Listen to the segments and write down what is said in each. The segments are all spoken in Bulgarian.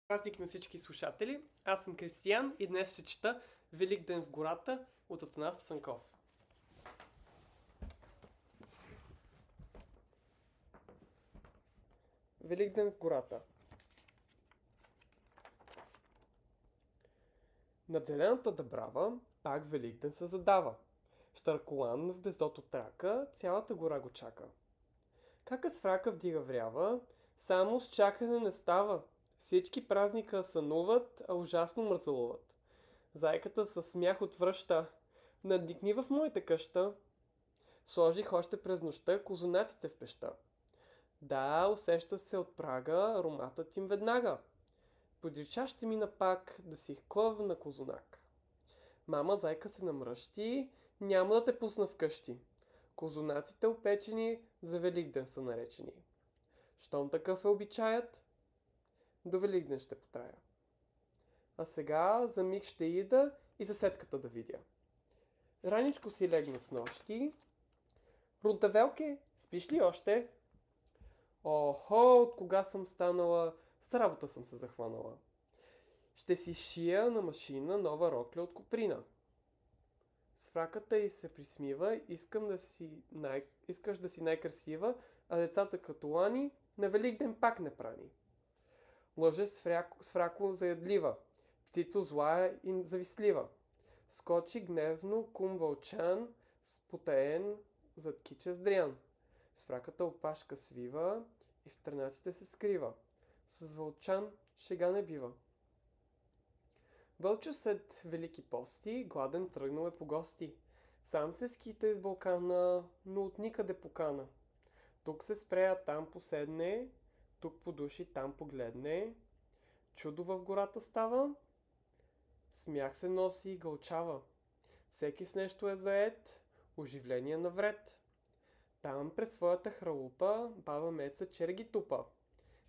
Празник на всички слушатели! Аз съм Кристиян и днес ще чета Велик ден в гората от Атанас Цанков. Велик ден в гората. Над зелената дъбрава пак Велик ден се задава. Щарколан в гнездото трака, цялата гора го чака. Кака с фрака вдига врява, само с чакане не става. Всички празника сънуват, а ужасно мързелуват. Зайката със смях отвръща: надникни в моята къща. Сложих още през нощта козунаците в пеща. Да, усеща се от прага ароматът им веднага. Подрича ще мина пак да си хклъв на козунак. Мама зайка се намръщи: няма да те пусна вкъщи. Козунаците опечени за Великден са наречени. Щом такъв е обичаят, до Великден ще потрая. А сега за миг ще ида и съседката да видя. Раничко си легна с нощи. Рунтавелке, спиш ли още? Охо, от кога съм станала, с работа съм се захванала. Ще си шия на машина нова рокля от коприна. С фраката й се присмива: искаш да си най-красива, а децата като лани на Великден пак не прани. Лъже с фрако заядлива, птица злая и завистлива. Скочи гневно кум вълчан, спотаен зад киче здрян. С фраката опашка свива и в търнаците се скрива. С вълчан шега не бива. Вълчо след велики пости, гладен тръгнал е по гости. Сам се скита из Балкана, но от никъде покана. Тук се спрея, там поседне, тук подуши, там погледне. Чудо в гората става, смях се носи и гълчава. Всеки с нещо е заед, оживление навред. Там пред своята хралупа баба Меца черги тупа.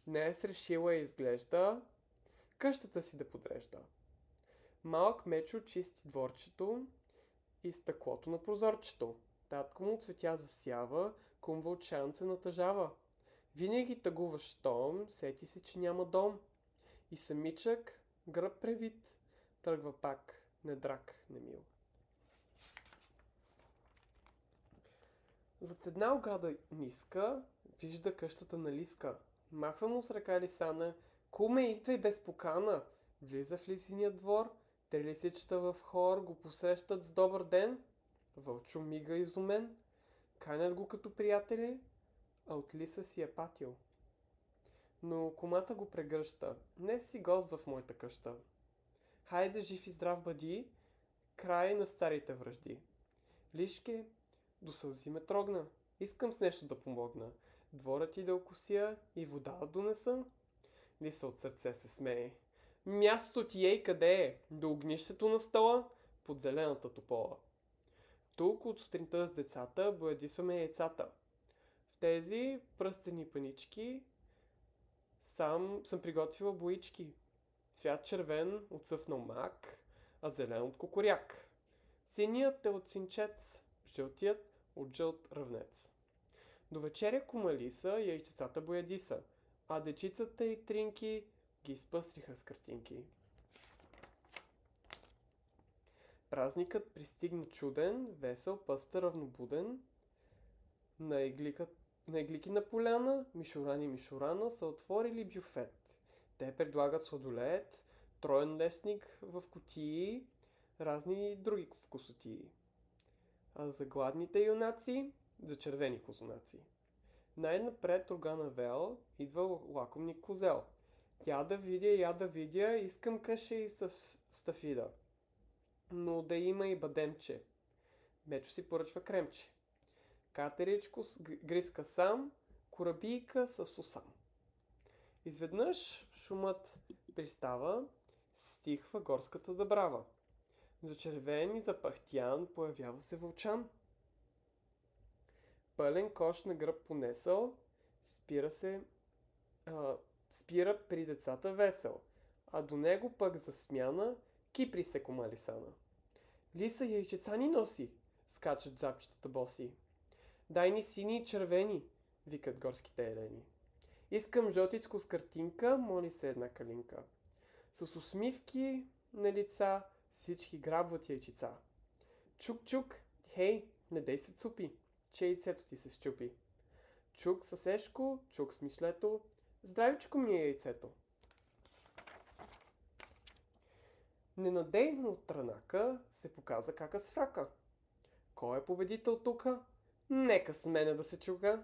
Днес решила изглежда къщата си да подрежда. Малък Мечо чисти дворчето и стъклото на прозорчето. Татко му цветя засява, кум вълчан се натъжава. Винаги тъгува щом, сети се, че няма дом. И самичък, гръб превит, тръгва пак, не драк, не мил. Зад една ограда ниска вижда къщата на Лиска. Махва му с ръка Лисана: куме, идвай без покана. Влиза в Лисиния двор, те лисичета в хор го посрещат с добър ден. Вълчо мига изумен, канят го като приятели, а от Лиса си е патил. Но кумата го прегръща: днес си гост в моята къща. Хайде, жив и здрав бъди, край на старите връжди. Лишке, до сълзи ме трогна, искам с нещо да помогна. Двора ти да окосия и вода да донеса. Лиса от сърце се смее: мястото ти ей къде е? До огнището на стола, под зелената топола. Тук от сутринта с децата боядисваме яйцата. В тези пръстени панички съм приготвила боички. Цвят червен от съвнал мак, а зелен от кукуряк. Синият е от синчец, жълтият от жълт ръвнец. До вечеря кума Лиса яйчецата боядиса, а дечицата и Тринки ги изпъстриха с картинки. Празникът пристигна чуден, весел, пъстър, равнобуден. На иглики на поляна, Мишуран и Мишурана са отворили бюфет. Те предлагат сладолед, троен лесник в кутии, разни други вкусотии. А за гладните юнаци, за червени козунаци. Най-напред Органа Вел идва лакомник козел. Я да видя, искам каша и с стафида. Но да има и бадемче. Мечо си поръчва кремче. Катеричко с гриска сам, корабийка с сусам. Изведнъж шумът пристава, стихва горската дъбрава. Зачервен и запахтян появява се вълчан. Пълен кош на гръб понесъл, спира при децата весел, а до него пък за смяна кипри се кума Лисана. Лиса, яйчеца ни носи, скачат жабчетата боси. Дай ни сини и червени, викат горските елени. Искам жълтичко с картинка, моли се една калинка. С усмивки на лица всички грабват яйчица. Чук-чук, хей, не дей се цупи, че яйцето ти се счупи. Чук съсешко, чук с мишлето, здравичко ми е яйцето. Ненадейно от транака се показа кака с фрака. Кой е победител тука? Нека с мене да се чука.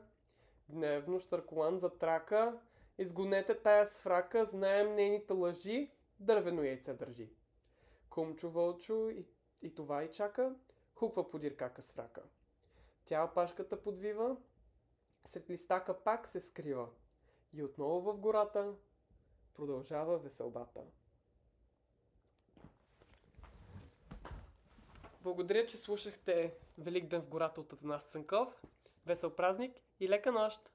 Гневно Щърколан затрака. Изгонете тая с фрака, знаем нейните лъжи, дървено яйце държи. Кумчо Вълчо и това и чака, хуква подир кака с фрака. Тя опашката подвива, сред листака пак се скрива и отново в гората продължава веселбата. Благодаря, че слушахте Великден в гората от Атанас Цанков. Весел празник и лека нощ!